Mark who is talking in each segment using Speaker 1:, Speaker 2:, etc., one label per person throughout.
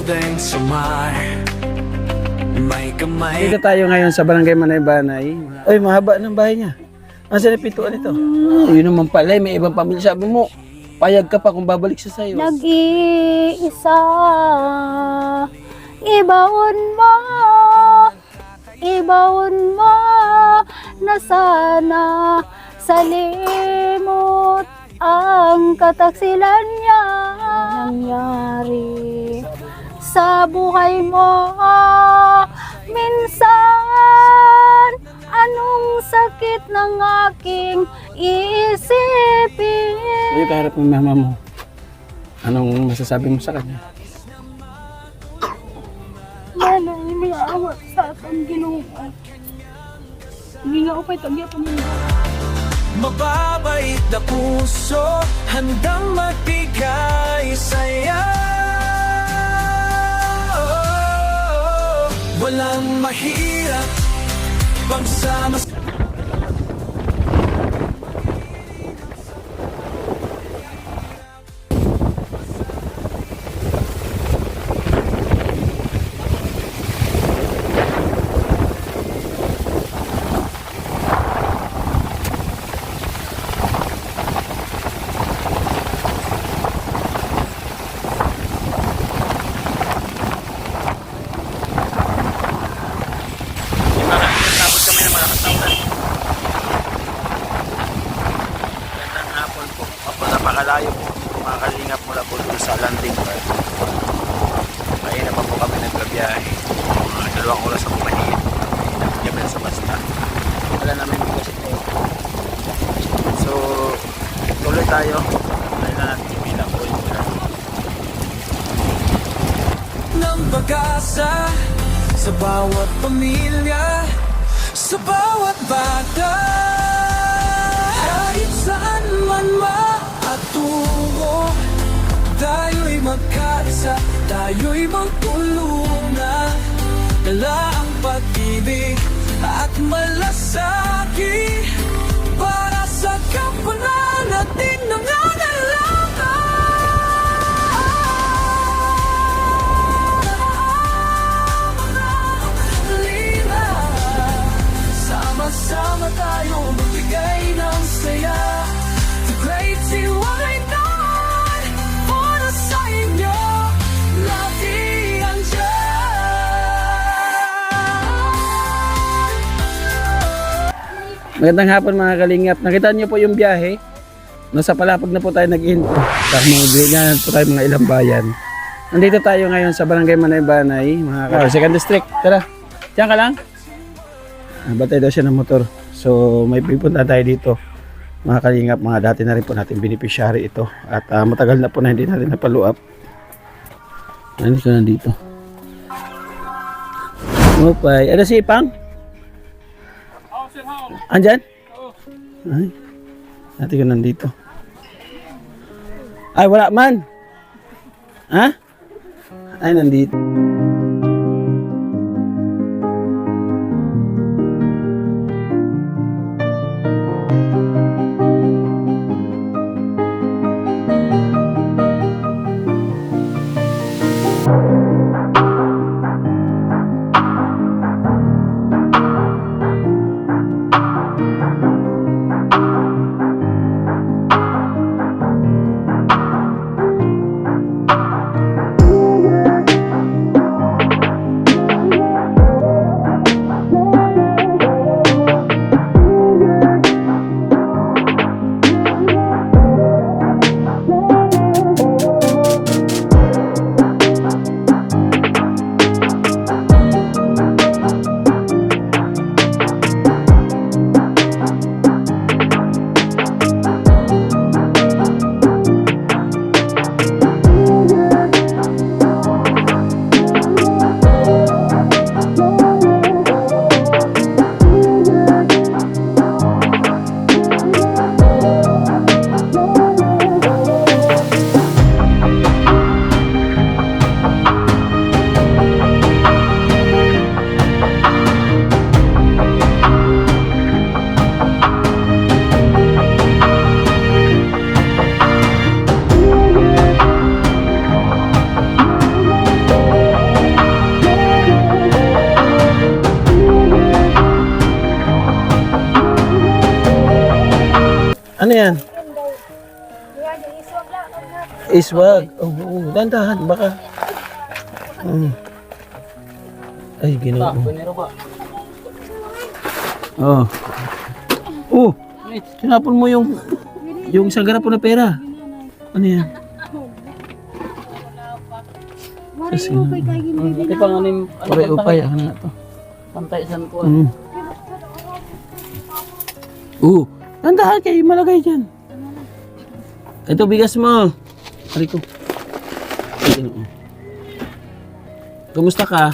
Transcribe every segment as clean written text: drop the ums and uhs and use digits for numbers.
Speaker 1: ding sumay. May kamay.
Speaker 2: Dito tayo ngayon sa Barangay Manay-Banay. Ay, mahaba ng bahay niya. Asan yung pintuan ito? Yun naman pala, may ibang pamilya. Sabi mo, payag ka pa kung babalik siya sa'yo.
Speaker 3: Nag-iisa, ibaon mo na sana sa limot ang kataksilan niya nangyari sa buhay mo. Minsan, anong sakit ng aking isipin?
Speaker 2: Dito harap ng mama mo. Anong masasabi mo sa kanya?
Speaker 3: Manay, may awa sa atong Ginoo. Hindi nga ako pa'y tagya pa niya.
Speaker 1: Mababait na puso, handang magbigay saya. Walang mahirap pagsama.
Speaker 2: Napakalayo po mga kalingap mula po sa landing park. Kaya naman po kami nagbabiyahe. Mga 2 oras ako mahigit. Kami sa basta. Wala namin bukas ito. So, tuloy tayo. Tuloy na natin yung bilang po yung
Speaker 1: Ng pag-asa sa bawat pamilya, sa bawat bata. Kahit saan man maatungo, tayo'y magkaisa, tayo'y magtulungan. Dala ang pag-ibig at malasakit para sa kapwanan natin nangangailangan. Sama-sama tayo magbigay ng saya. The great C19 para sa inyo, lagi andyan.
Speaker 2: Magandang hapon mga kalingap. Nakita niyo po yung biyahe. Nasa Palapag na po tayo nag-into. Dahil po tayo mga ilang bayan. Nandito tayo ngayon sa Barangay Manay-Banay. Mga second district. Tara. Diyan ka lang. Batay daw siya ng motor. So may pipunta tayo dito. Mga kalingap, mga dati na rin po natin beneficiary ito. At matagal na po na hindi natin napaluap. Nandito na dito. Okay. Ano si Ipang? Andyan? Ay. Natin ko nandito. Ay, wala man. Ha? Ay, nandito. Ano yan? Iswag. Oo, dahan-dahan. Baka. Ay, ginoo. Oh. Oh, tinapon mo yung isang garapon na pera. Ano yan?
Speaker 3: Maray mo kay kayo gini.
Speaker 4: Ito pang anim,
Speaker 2: Pare upay, ano na to?
Speaker 4: pantay san ko.
Speaker 2: Tandahan kayo, malagay dyan. Ito, bigas mo. Pari ko. Ay, ginoo. Kumusta ka?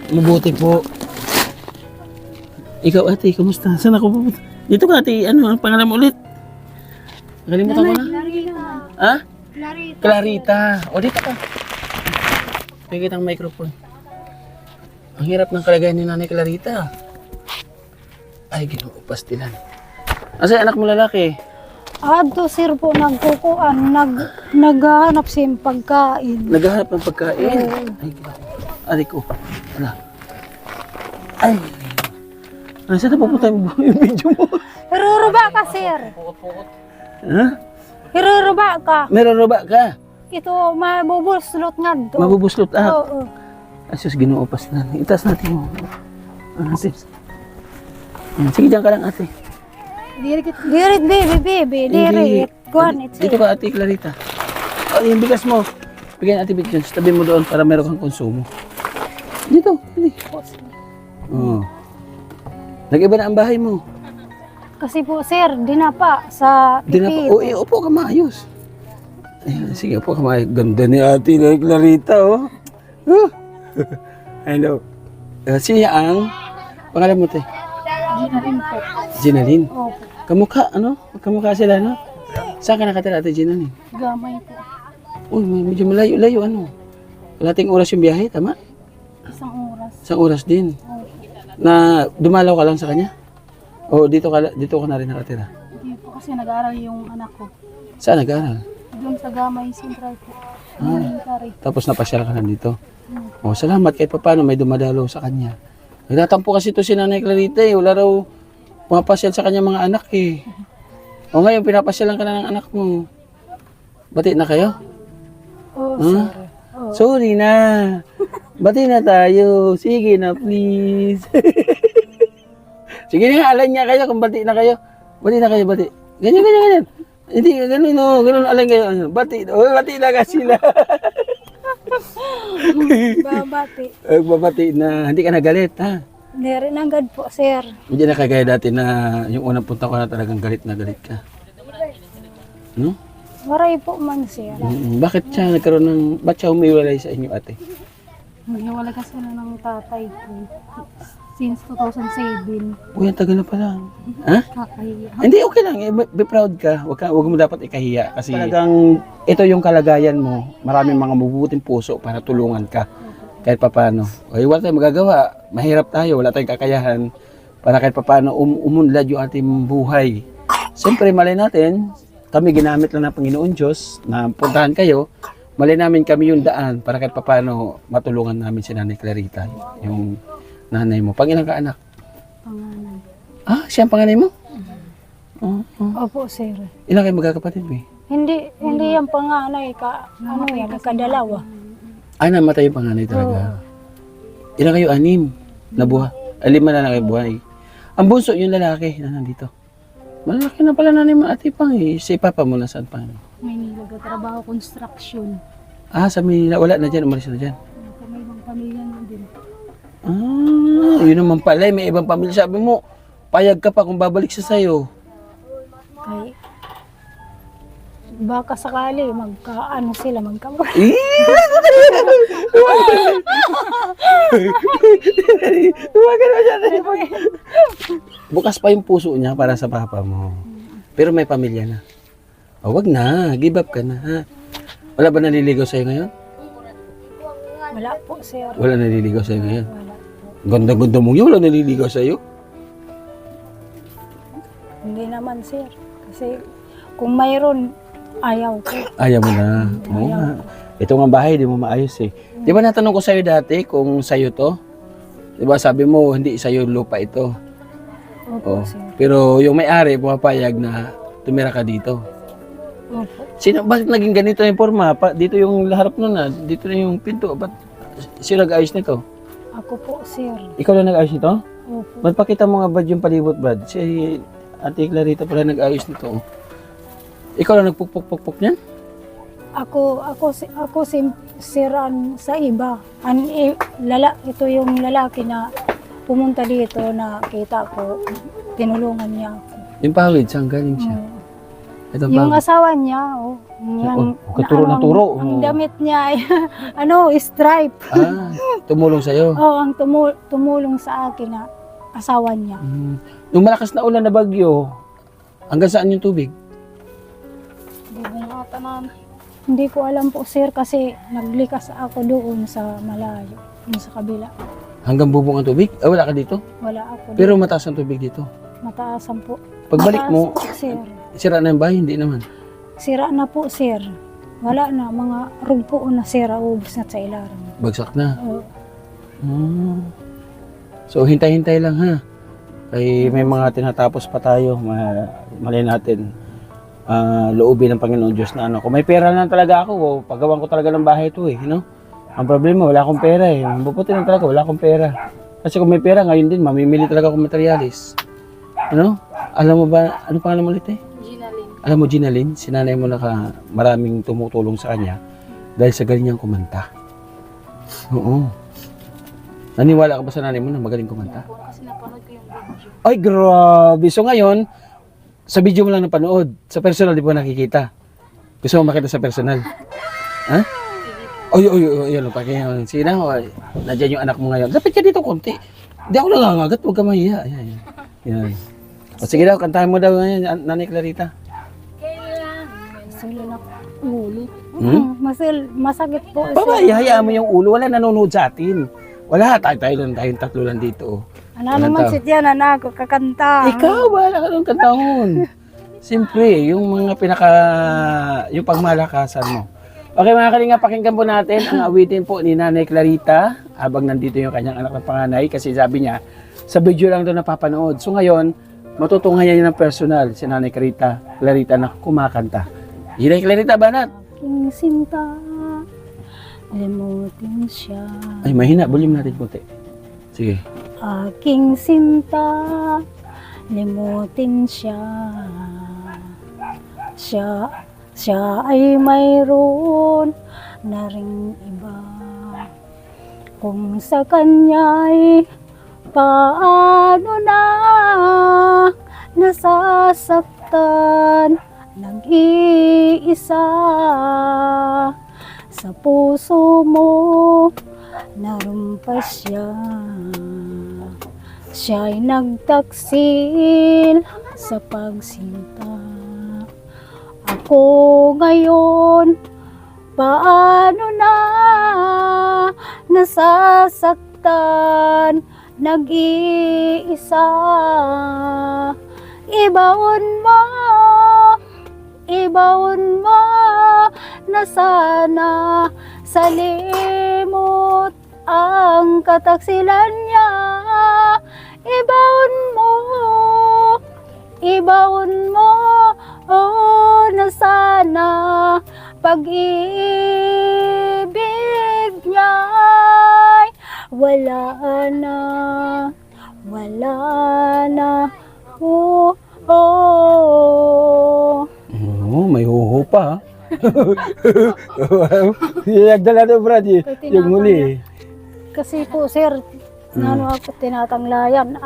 Speaker 2: Mabuti po. Ikaw ate, kumusta? Saan ako pupunta? Dito ka ate, ano ang pangalan mo ulit? Nakalimutan ko na.
Speaker 3: Clarita.
Speaker 2: Ha?
Speaker 3: Clarita.
Speaker 2: Clarita. O dito ka. Pigit ang microphone. Ang hirap ng kalagayan ni Nanay Clarita. Ay, ginoo, pastilan. Asa anak mo lalaki?
Speaker 3: Adto sir po nagkukuan, naghahanap siya ng pagkain.
Speaker 2: Naghahanap ng pagkain. Ay, ginoo. Ari ko. Ala. Ay. Ano saan na pupunta yung video mo?
Speaker 3: Hiruruba ka sir.
Speaker 2: Ha?
Speaker 3: Hiruruba ka.
Speaker 2: Meron ba ka?
Speaker 3: Ito mabubuslot nga to.
Speaker 2: Mabubuslot ah.
Speaker 3: Oo.
Speaker 2: Asus, ginoo, pastilan. Itaas natin mo. Ate. Sige, dyan ka lang ate.
Speaker 3: Dirit baby. Dirit. Kuhan it
Speaker 2: Dito ka ate Clarita. Oh, yung bigas mo. Bigyan ate Big Jones. Tabi mo doon para meron kang konsumo. Dito. Dito. Oh. Nag-iba na ang bahay mo.
Speaker 3: Kasi po sir, dinapa sa
Speaker 2: Di na pa.
Speaker 3: pipit.
Speaker 2: Oh, upo ka maayos. Ayan, sige, upo ka maayos. Ganda ni ate Clarita, oh. Hello. Siya ang pangalan mo, te?
Speaker 3: Ginarin po.
Speaker 2: Ginaline.
Speaker 3: Opo.
Speaker 2: Kamukha, ano? Kamukha sila, no? Saan ka nakatira, ate Ginaline?
Speaker 3: Gamay po.
Speaker 2: Uy, medyo malayo-layo, ano? Kalating oras yung biyahe, tama?
Speaker 3: Isang oras.
Speaker 2: Isang oras din.
Speaker 3: Opo.
Speaker 2: Na dumalaw ka lang sa kanya? O dito ka na rin nakatira?
Speaker 3: Hindi po kasi nag-aaral yung anak ko.
Speaker 2: Saan nag-aaral?
Speaker 3: Doon sa Gamay Central po. Elementary.
Speaker 2: Tapos napasyal ka na dito? O salamat kahit paano may dumadalaw sa kanya. Nagtatampo kasi ito si Nanay Clarita eh. Wala raw pumapasyal sa kanya mga anak eh. O ngayon pinapasyalan ka na ng anak mo. Bati na kayo?
Speaker 3: Oo,
Speaker 2: Huh?
Speaker 3: sir. Oo.
Speaker 2: Sorry na. Bati na tayo. Sige na please. Sige na, alam niya kayo kung bati na kayo. Bati na kayo, bati. Ganyan. Hindi, ganun no. Ganun alam kayo. Bati. Oh, bati na ka sila.
Speaker 3: Babati.
Speaker 2: Babati na. Hindi ka nagalit, ha?
Speaker 3: Hindi rin agad po, sir.
Speaker 2: Hindi na kagaya dati na yung unang punta ko na talagang galit na galit ka. No?
Speaker 3: Maray po man, sir.
Speaker 2: Bakit siya nagkaroon ng... Ba't siya umiwalay sa inyo, ate?
Speaker 3: Wala kasi na ng tatay ko. Since 2007.
Speaker 2: Uy, ang tagal na pala. Ha?
Speaker 3: Kakahiya.
Speaker 2: Hindi, okay lang. Be proud ka. Huwag mo dapat ikahiya. Kasi talagang ito yung kalagayan mo. Maraming mga mabubuting puso para tulungan ka. Kahit papano. Okay, wala tayong magagawa. Mahirap tayo. Wala tayong kakayahan. Para kahit papano umunlad yung ating buhay. Siyempre, malay natin, kami ginamit lang ng Panginoon Diyos na puntahan kayo. Malay namin kami yung daan para kahit papano matulungan namin si Nanay Clarita. Yung nanay mo. Pangilang ka anak?
Speaker 3: Pangalan.
Speaker 2: Ah, siya ang panganay mo?
Speaker 3: Opo, sir.
Speaker 2: Ilang kayo magkakapatid mo eh?
Speaker 3: Hindi yung panganay ano yan, kadalawa.
Speaker 2: Ah, namatay yung panganay talaga. Ilang kayo? 6 na buhay. 5 na lang kayo buhay. Ang bunso yung lalaki na nandito. Malaki na pala nanay mo ate pang eh. Si papa mo nasaan pa?
Speaker 3: May nagtatrabaho construction.
Speaker 2: Ah, sa Manila. Wala na dyan. Umalis na dyan.
Speaker 3: May ibang pamilya na din.
Speaker 2: Ah, yun naman pala. May ibang pamilya. Sabi mo, payag ka pa kung babalik siya sa'yo.
Speaker 3: Kay baka sakali magkaano sila
Speaker 2: Eh! Huwag na dyan. Bukas pa yung puso niya para sa papa mo. Pero may pamilya na. Oh, wag na. Give up ka na. Ha? Wala ba naliligaw sa'yo ngayon?
Speaker 3: Wala po, sir.
Speaker 2: Wala naliligaw sa'yo ngayon.
Speaker 3: Wala.
Speaker 2: Ganda-ganda mo yun. Wala naliligaw sa'yo.
Speaker 3: Hindi naman, sir. Kasi kung mayroon, ayaw ko.
Speaker 2: Ayaw mo na. Oo nga. Ito nga bahay, di mo maayos eh. Di ba natanong ko sa'yo dati kung sa'yo to? Di ba sabi mo, hindi sa'yo lupa ito.
Speaker 3: Opo,
Speaker 2: Oh.
Speaker 3: sir.
Speaker 2: Pero yung may-ari, pumapayag na tumira ka dito.
Speaker 3: Opo.
Speaker 2: Sino, bakit naging ganito yung forma? Dito yung harap nun na, dito na yung pinto. Ba't sino nag-ayos nito?
Speaker 3: Ako po, sir.
Speaker 2: Ikaw lang nag-ayos nito?
Speaker 3: Opo.
Speaker 2: Ba't pakita mo nga Brad yung palibot, Brad? Si Ate Clarita pala nag-ayos nito. Oh. Ikaw lang nagpukpuk-pukpuk niyan?
Speaker 3: Ako siran sa iba. Ito yung lalaki na pumunta dito na kita ko, tinulungan niya ako.
Speaker 2: Yung pawid, saan galing siya? Ito
Speaker 3: Yung
Speaker 2: pawid.
Speaker 3: asawa niya,
Speaker 2: katuro na turo.
Speaker 3: Ang damit niya ay, stripe.
Speaker 2: Tumulong sa'yo.
Speaker 3: Ang tumulong sa akin na asawa niya.
Speaker 2: Nung malakas na ulan na bagyo, hanggang saan yung tubig?
Speaker 3: Hindi ko alam po, sir, kasi naglikas ako doon sa malayo, doon sa kabila.
Speaker 2: Hanggang bubong ang tubig? Wala ka dito?
Speaker 3: Wala ako
Speaker 2: Pero
Speaker 3: doon.
Speaker 2: mataas ang tubig dito.
Speaker 3: Mataasan po.
Speaker 2: Pagbalik mo,
Speaker 3: Mataas po, sir.
Speaker 2: sira na yung bahay? Hindi naman.
Speaker 3: Sira na po, sir. Wala na, mga rugpo na sira, ubos na sa ilalim.
Speaker 2: Bagsak na.
Speaker 3: Oo.
Speaker 2: So, hintay-hintay lang ha. Kay may mga tinatapos pa tayo. Mali natin. Loobin ng Panginoon Diyos na ano. Kung may pera na talaga ako, paggawan ko talaga ng bahay ito eh. You know? Ang problema, wala akong pera eh. Mabuti lang talaga, wala akong pera. Kasi kung may pera, ngayon din, mamimili talaga akong materialis. Ano? Alam mo ba, ano pangalan mo ulit eh?
Speaker 3: Ginaling.
Speaker 2: Alam mo, Ginalyn, sinanay mo na maraming tumutulong sa kanya dahil sa galing niyang kumanta. Oo. Naniwala ka ba sa nanay mo na magaling kumanta?
Speaker 3: Kasi napanood ko yung video.
Speaker 2: Ay, grabe. So ngayon, sa video mo lang napanood. Sa personal, di ba nakikita? Gusto mo makita sa personal? Ha? Oy, yun. Sige na, nandiyan yung anak mo ngayon. Dapat ka dito konti. Hindi ako nangangagat, huwag ka mahiya. Yan. O sige daw, kantahan mo daw ngayon, Nanay Clarita.
Speaker 3: Masilo na ulo. Masakit po.
Speaker 2: Babay, hayaan mo yung ulo. Wala nanonood sa atin. Wala, tayo lang, tayong tatlo lang dito.
Speaker 3: Ano naman si Tiana na ako kakanta.
Speaker 2: Ikaw, wala ka nung kantahon. Siyempre, yung mga yung pagmalakasan mo. Okay mga kalinga, pakinggan po natin ang awitin po ni Nanay Clarita habang nandito yung kanyang anak na panganay kasi sabi niya, sa video lang doon napapanood. So ngayon, matutunghayan niya ng personal si Nanay Clarita na kumakanta. Nanay Clarita, banat!
Speaker 3: Aking sinta, limutin siya.
Speaker 2: Ay, mahina. Volume natin konti. Sige.
Speaker 3: Aking sinta, limutin siya. Siya ay mayroon na ring iba. Kung sa kanya'y paano na nasasaktan, nag-iisa sa puso mo, narumpas siya. Siya'y nagtaksil sa pagsinta. Ako ngayon, paano na nasasaktan, nag-iisa. Ibaon mo na sana sa limot ang kataksilan niya. Ibaon mo, na sana pag-ibig niya'y wala na,
Speaker 2: May huho pa, ha? Nagdala na, Brad, yung huli.
Speaker 3: Kasi po, sir, ako tinatanglayan.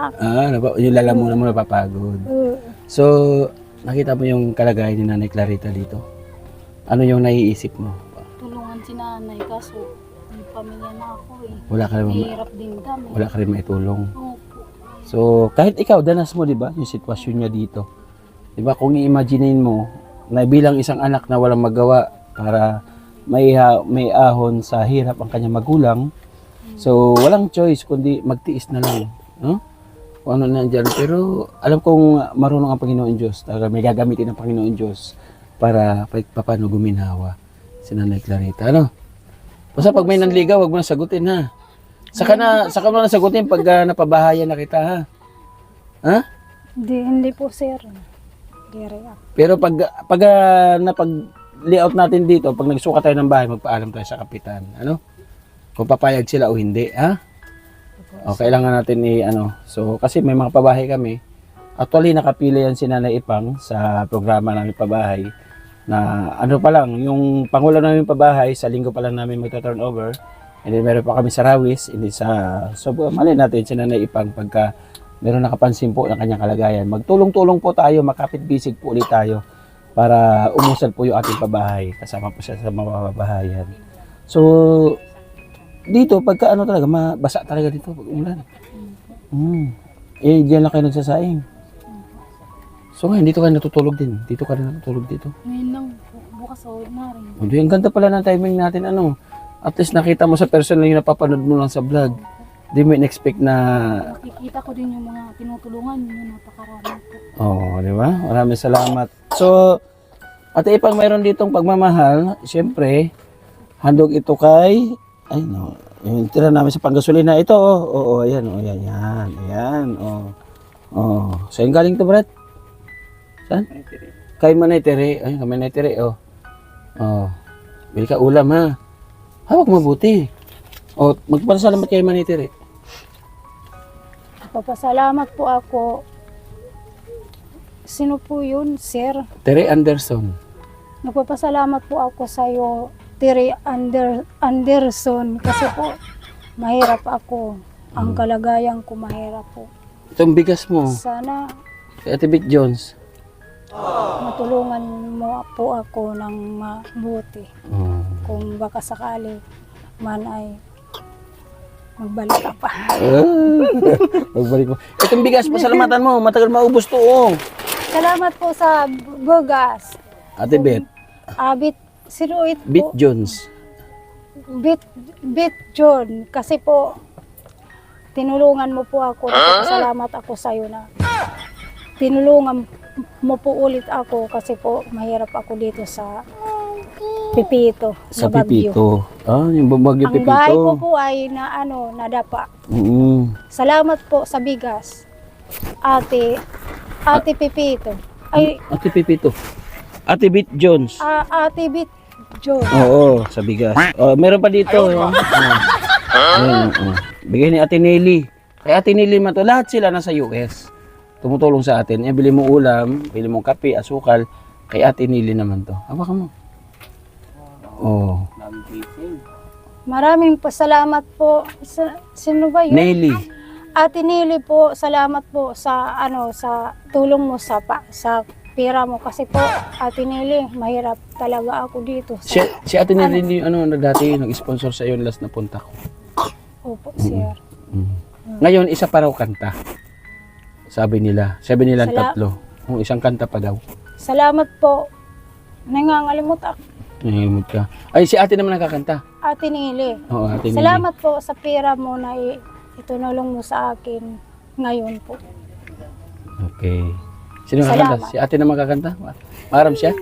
Speaker 2: Yung lalamunan mo napapagod. So, nakita mo yung kalagayan ni Nanay Clarita dito? Ano yung naiisip mo?
Speaker 3: Tulungan si nanay, kaso may pamilya na ako eh.
Speaker 2: Wala ka rin,
Speaker 3: Hirap din kami.
Speaker 2: wala ka rin maitulong.
Speaker 3: Opo.
Speaker 2: So, kahit ikaw, danas mo, di ba, yung sitwasyon niya dito. Di ba, kung i-imaginein mo, na bilang isang anak na walang magawa para may ahon sa hirap ang kanyang magulang, so, walang choice, kundi magtiis na lang. No? Kung ano nandiyan. Pero, alam kong marunong ang Panginoon Diyos. May gagamitin ang Panginoon Diyos para paano guminawa si Nanay Clarita. Ano? Basta pag may nanligaw, wag mo na sagutin, ha? Saka mo na sagutin pag napabahayan na kita, ha? Ha?
Speaker 3: Hindi po sir. Dire ako.
Speaker 2: Pero pag napag-layout natin dito, pag nagsuka tayo ng bahay, magpaalam tayo sa kapitan. Ano? Kung papayag sila o hindi, ha? O, kailangan natin So, kasi may mga pabahay kami. Actually, nakapili yan si Nanay Ipang sa programa namin pabahay. Na ano pa lang, yung pangulo namin pabahay, sa linggo pa lang namin magta-turnover. And then meron pa kami sa Rawis, hindi sa... So, malay natin si Nanay Ipang pagka meron nakapansin po ng kanyang kalagayan. Magtulong-tulong po tayo, makapit-bisig po ulit tayo para umusad po yung ating pabahay. Kasama po siya sa mga pabahayan. So, dito, pagka ano talaga, mabasa talaga dito pag umulan. Diyan lang kayo nagsasaing. So ngayon, dito ka natutulog din. Dito ka rin natutulog dito.
Speaker 3: Ngayon lang, bukas o na rin.
Speaker 2: Hindi, ang ganda pala ng timing natin. At least nakita mo sa personal yung napapanood mo lang sa vlog. Hindi mo in-expect na...
Speaker 3: Nakikita ko din yung mga tinutulungan yung napakarami po.
Speaker 2: Oo, di ba? Maraming salamat. So, Ate Ipang, mayroon ditong pagmamahal. Siyempre, handog ito kay... Ay, no. Yung tira namin sa panggasolina. Ito, oo, ayan, ayan, oo. Saan galing to, Brad? Saan? Kay Manay Tere. Ayun, kay Manay Tere, bili ka ulam, ha? Hawak mabuti. Magpasalamat kay Manay Tere.
Speaker 3: Papasalamat po ako. Sino po yun, sir?
Speaker 2: Tere Anderson.
Speaker 3: Nagpapasalamat po ako sa iyo, Terry Anderson, kasi po mahirap ako. Ang kalagayan ko mahirap po.
Speaker 2: Itong bigas mo,
Speaker 3: Sana
Speaker 2: kay Ate Vic Jones.
Speaker 3: matulungan mo po ako ng mabuti. Kung baka sakali man ay magbalik ka pa.
Speaker 2: Magbalik mo. Itong bigas, pasalamatan mo. Matagal maubos to,
Speaker 3: Salamat po sa bugas.
Speaker 2: Ate Beth.
Speaker 3: Siruit
Speaker 2: Bit
Speaker 3: po.
Speaker 2: Jones.
Speaker 3: Bit John. Kasi po, tinulungan mo po ako. Salamat ako sa iyo na tinulungan mo po ulit ako kasi po mahirap ako dito sa Pipito.
Speaker 2: Sa
Speaker 3: Baguio.
Speaker 2: Pipito. Yung Baguio
Speaker 3: Ang
Speaker 2: Pipito.
Speaker 3: bahay ko po ay nadapa. Salamat po sa bigas. Ate Pipito. Ay,
Speaker 2: Ate Pipito. Ate Bit Jones.
Speaker 3: Ate Bit John.
Speaker 2: Oo, sa bigas. Meron pa dito. Bigay ni Ate Nelly. Kay Ate Nelly man to, lahat sila nasa US. Tumutulong sa atin. Bili mo ulam, bili mo kape, asukal. Kay Ate Nelly naman to. Hawakan mo.
Speaker 3: Maraming pasalamat po. Sino ba yun?
Speaker 2: Nelly.
Speaker 3: Ate Nelly po, salamat po sa sa tulong mo sa pera mo kasi po Ate Nelly, mahirap talaga ako dito.
Speaker 2: Si Ate Nelly yung dati nag-sponsor sa iyo last na punta ko.
Speaker 3: Opo, sir.
Speaker 2: Ngayon isa pa raw kanta. Sabi nila tatlo. Isang kanta pa daw.
Speaker 3: Salamat po. Nangangalimot ako.
Speaker 2: Nangilimot ka. Ay, si ate naman nakakanta.
Speaker 3: Ate Nelly.
Speaker 2: Oo, Ate Nelly.
Speaker 3: Salamat po sa pera mo na itunulong mo sa akin ngayon po.
Speaker 2: Okay. Sino kakanta? Si ate naman kakanta? Maram siya?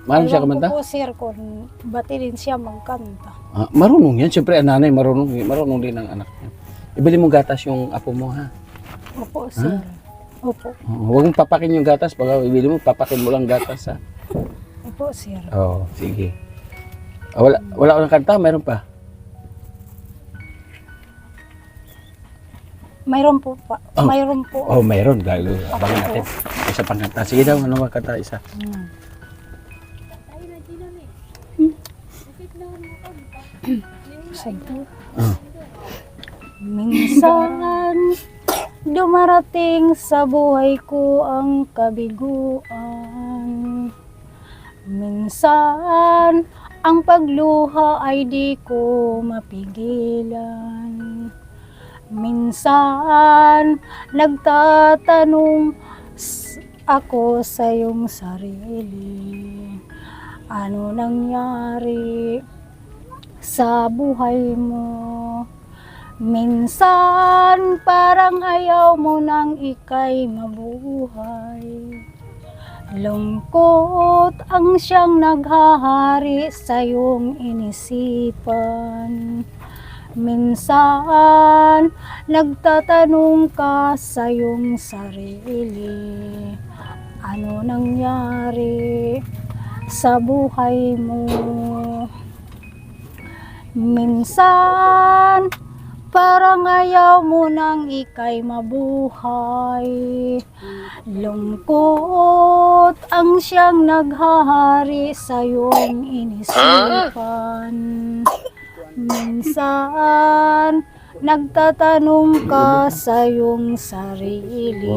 Speaker 2: Maram siya kumanta?
Speaker 3: Ewan ko po, sir, kung bati din siya magkanta.
Speaker 2: Marunong yan. Siyempre, ang nanay, marunong din ang anak niya. Ibili mo gatas yung apo mo, ha?
Speaker 3: Opo, sir. Opo.
Speaker 2: Huwag mong papakin yung gatas. Pag ibili mo, papakin mo lang gatas, ha?
Speaker 3: Opo, sir.
Speaker 2: Oo, sige. Wala ko ng kanta? Mayroon pa?
Speaker 3: Mayroon po pa.
Speaker 2: Oh.
Speaker 3: Mayroon po.
Speaker 2: Oh, mayroon. Galo. Abangan natin. Isa pang kanta. Sige daw, ano ba kanta? Isa.
Speaker 3: Minsan dumarating sa buhay ko ang kabiguan. Minsan ang pagluha ay di ko mapigilan. Minsan nagtatanong ako sa iyong sarili, ano nangyari sa buhay mo? Minsan parang ayaw mo nang ika'y mabuhay. Lungkot ang siyang naghahari sa iyong inisipan. Minsan, nagtatanong ka sa iyong sarili, ano nangyari sa buhay mo? Minsan, parang ayaw mo nang ika'y mabuhay. Lungkot ang siyang naghahari sa iyong inisipan. Minsan, nagtatanong ka sa iyong sarili,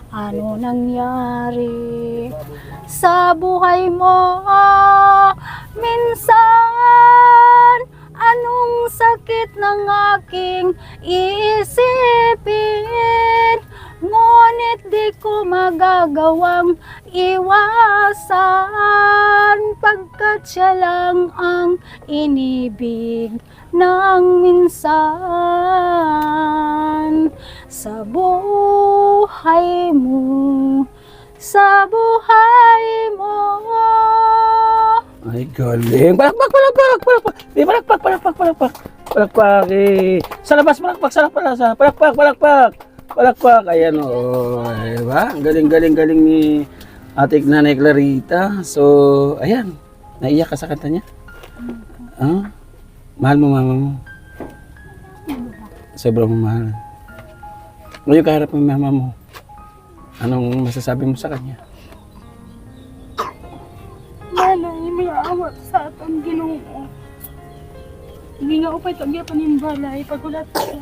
Speaker 3: ano nangyari sa buhay mo? Minsan, anong sakit ng aking iisipin? Ngunit di ko magagawang iwasan, pagkat siya lang ang inibig ng minsan sa buhay mo, sa buhay mo.
Speaker 2: Ay, galing. Palakpak. Eh, palakpak. Eh. Sa labas, palakpak. Palakpak. Ayan, o. Diba? Ang galing ni ating Nanay Clarita. So, ayan. Naiyak ka sa kanta niya? Ah? Mahal mo mama mo? Sobrang mahal. Ngayon kaharap ng mama mo, anong masasabi mo sa kanya?
Speaker 4: Manay, may awa sa atong Ginoo. Hindi nga upay tagya panimbalay pagulat siya.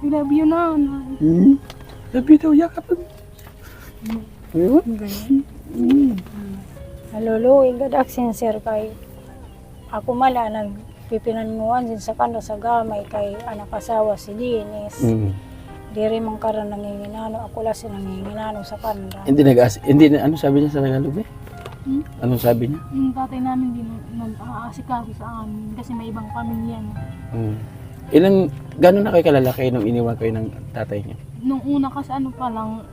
Speaker 4: I love you, nanay.
Speaker 2: Labi daw, yakap. Ayun.
Speaker 3: Haluluin gadak sincere kay ako mala nagpipinanmuan din sa kano sa gamay kay anak asawa si Dennis. Diri man karon nanginginano, ako la si nanginginano sa kanila.
Speaker 2: Hindi na, ano sabi niya sa Tagalog eh? Anong sabi niya?
Speaker 4: Yung tatay namin din nag-aasikaso sa amin kasi may ibang pamilya.
Speaker 2: Gano'n na kayo kalalaki nung iniwan kayo ng tatay niya?
Speaker 4: Nung una kasi ano pa lang,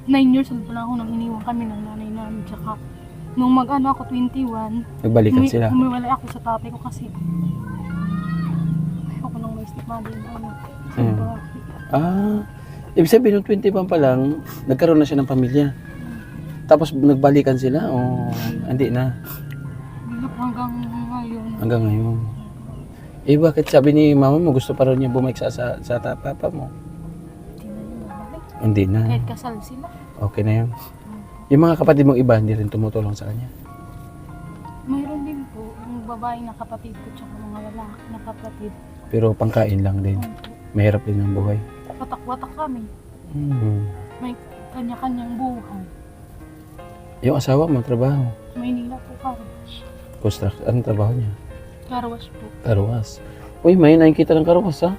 Speaker 4: 9 years old pa lang ako nang iniwan kami ng nanay namin. Tsaka nung mag-ano ako 21,
Speaker 2: Nagbalikan sila?
Speaker 4: Umiwalay ako sa tatay ko kasi ayoko nang may stepmother na ano.
Speaker 2: Ibig sabihin nung 21 pa lang, nagkaroon na siya ng pamilya. Tapos nagbalikan sila o hindi na?
Speaker 4: Hanggang ngayon.
Speaker 2: Hanggang ngayon. Eh bakit sabi ni mama mo gusto pa rin niya bumalik sa papa mo? Hindi na.
Speaker 4: Kahit kasal sila.
Speaker 2: Okay na yun. Yung mga kapatid mong iba, hindi rin tumutulong sa kanya?
Speaker 4: Mayroon din po, yung babae na kapatid ko tsaka mga lalaki na kapatid.
Speaker 2: Pero pangkain lang din. Mahirap din ang buhay.
Speaker 4: Watak-watak kami. May kanya-kanyang buhay.
Speaker 2: Yung asawa mo, trabaho?
Speaker 4: Maynila po karo.
Speaker 2: Anong trabaho niya?
Speaker 4: Karawas po.
Speaker 2: Karawas. Uy, may nakikita ng karawas ha?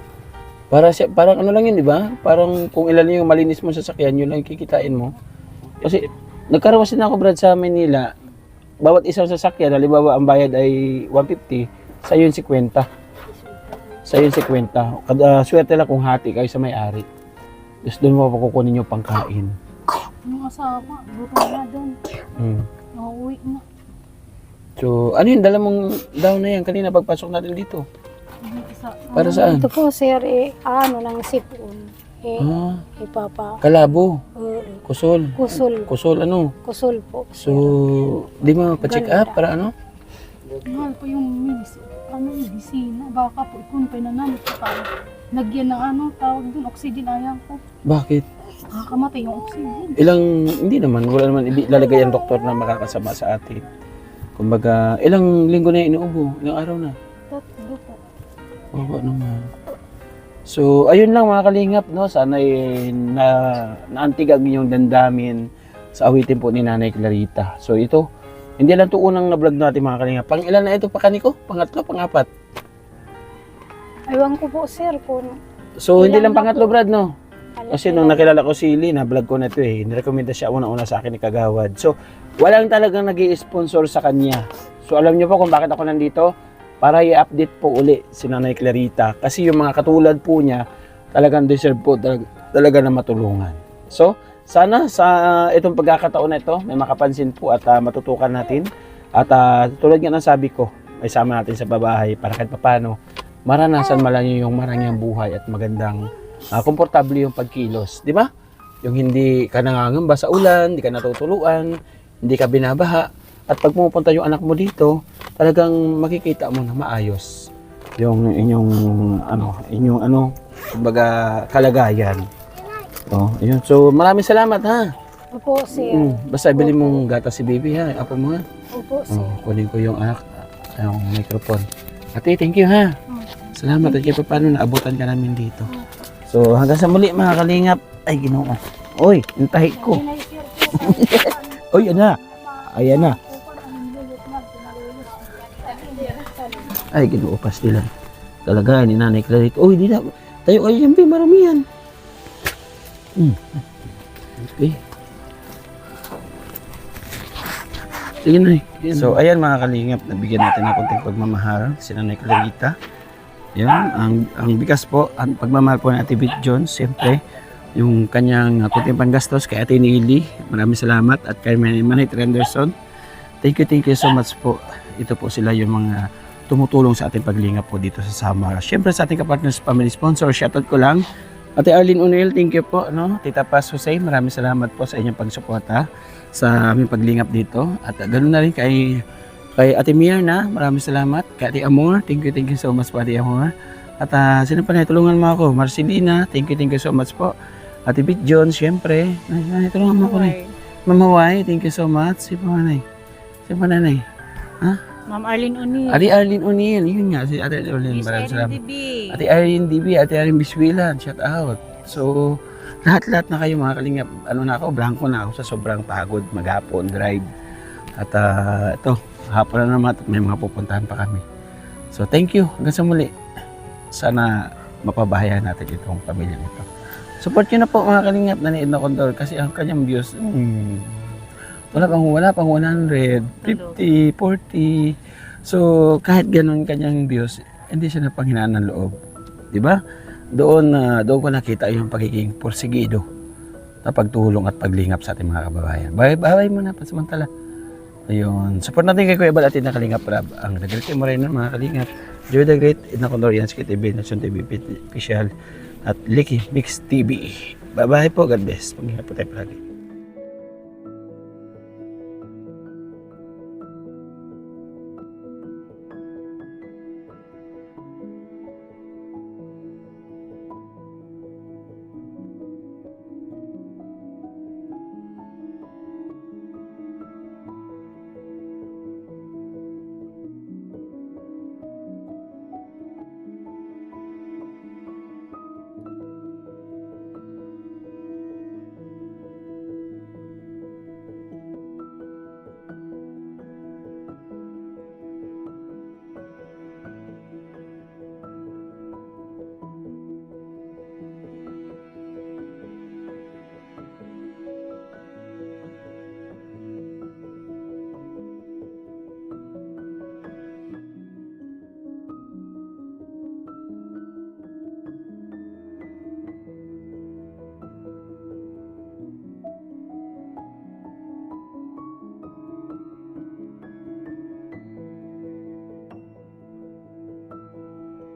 Speaker 2: Parang ano lang yun, di ba? Parang kung ilan yung malinis mo sa sasakyan, yun lang kikitain mo. Kasi nagkarawas din ako, Brad, sa Manila. Bawat isang sasakyan, halimbawa ang bayad ay 150, sa yun 50. Sa yun 50. Swerte lang kung hati kayo sa may-ari. Tapos doon mo pakukunin yung pangkain.
Speaker 4: Yung asawa, gutom na doon. Nauwi na.
Speaker 2: So, ano yun? Dala mong daw na yan kanina pagpasok natin dito. Para saan?
Speaker 3: Ito po sir, ano ng sipon. Ipapa.
Speaker 2: Kalabo. Kusol.
Speaker 3: Kusol.
Speaker 2: Kusol ano?
Speaker 3: Kusol po.
Speaker 2: So, di mo pa-check up para ano?
Speaker 4: Mahal po yung medisina. Baka po ikumpay na namin po tayo. Nagyan ng ano, tawag dun, oxygen ayaw ko.
Speaker 2: Bakit?
Speaker 4: Nakakamatay yung oxygen.
Speaker 2: Hindi naman. Wala naman ilalagay ang doktor na makakasama sa atin. Kumbaga, ilang linggo na inuubo? Ilang araw na?
Speaker 4: 3 po.
Speaker 2: Oo naman. So, ayun lang mga kalingap, no? Sana naantig ang inyong dandamin sa awitin po ni Nanay Clarita. So, ito, hindi lang ito unang na-vlog natin mga kalingap. Pang ilan na ito pa kaniko? Pangatlo, pangapat?
Speaker 3: Aywan ko po sir kung
Speaker 2: So, hindi
Speaker 3: ilan
Speaker 2: lang
Speaker 3: na
Speaker 2: pangatlo,
Speaker 3: po.
Speaker 2: Brad, no? Kasi nung nakilala ko si Lee, na-vlog ko na ito eh. Nirekomenda siya una-una sa akin ni Kagawad. So, walang talagang nag-i-sponsor sa kanya. So, alam niyo po kung bakit ako nandito? Para i-update po uli si Nanay Clarita. Kasi yung mga katulad po niya, talagang deserve po talaga na matulungan. So, sana sa itong pagkakataon na ito, may makapansin po at matutukan natin. At tulad nga ng sabi ko, may sama natin sa babahay para kahit paano maranasan man lang yung marangyang buhay at magandang komportable yung pagkilos, di ba? Yung hindi ka nangangamba sa ulan, hindi ka natutuluan, hindi ka binabaha, at pag pumupunta yung anak mo dito, talagang makikita mo na maayos yung inyong kumbaga kalagayan. Oh, yun. So, maraming salamat ha.
Speaker 3: Opo, sir.
Speaker 2: Basta bilhin mong gatas si baby ha, apo mo ha.
Speaker 3: Opo, sir.
Speaker 2: Oh, kunin ko yung yung microphone. Ate, thank you ha. Salamat at kaya paano naabutan ka namin dito. So, hanggang sa muli mga kalingap. Ay, Ginoo. Oy, yung tahi ko. Oy, yan na. Ayan na. Ay, Ginoo, pastilan. Kalagayan ni Nanay Clarita. Oy, di na. Tayo kayo yan, maramihan. Okay. Sige na. So, ayan mga kalingap, nabigyan natin ng konting pagmamahal si Nanay Clarita. Yan, ang bigas po, ang pagmamahal po ng Ate Bit Jones, siyempre, yung kanyang konting panggastos kay Ate Nili. Maraming salamat at kay Manay Trenderson. Thank you so much po. Ito po sila yung mga tumutulong sa ating paglingap po dito sa Samar. Siyempre sa ating kapartners, family sponsor, shoutout ko lang. Ate Arlene O'Neill, thank you po. No? Tita Paz Jose, maraming salamat po sa inyong pagsuporta sa aming paglingap dito. At ganoon na rin kay Ate Myrna, maraming salamat. Kay Ate Amor, thank you so much po Ate Amor. At sino pa na, tulungan mo ako. Marcelina, thank you so much po. Ate Bit John, siyempre. Tulungan mo ako rin. Mama Wai, thank you so much. Si Panay. Ha?
Speaker 5: Ma'am Arlene O'Neill.
Speaker 2: Ate Arlene O'Neill, yun nga, si Ate Arlene. Maraming salamat. Ate Arlene DB, Ate Arlene Biswilan, shout out. So, lahat-lahat na kayo mga kalingap. Blanco na ako sa sobrang pagod, maghapon, drive. At ito, hapon na naman at may mga pupuntahan pa kami. So, thank you. Hanggang sa muli. Sana mapabahayan natin itong pamilyang ito. Support nyo na po mga kalingap na ni Edna Condor kasi ang kanyang views, wala pang 100, 50, 40. So, kahit ganun kanyang views, hindi siya napanghinaan ng loob. Diba? Doon ko nakita yung pagiging porsigido na pagtulong at paglingap sa ating mga kababayan. Bye muna, pansamantala. Ayun. Support natin kay Kuya Bal at Edna Kalingap Rab. Ang The Great Moreno, mga kalingap. Joy the Great, Edna Condor, Yansky TV, Nation TV, Official, at Licky Mix TV. Bye-bye po. God bless. Pag-ingat po tayo palagi.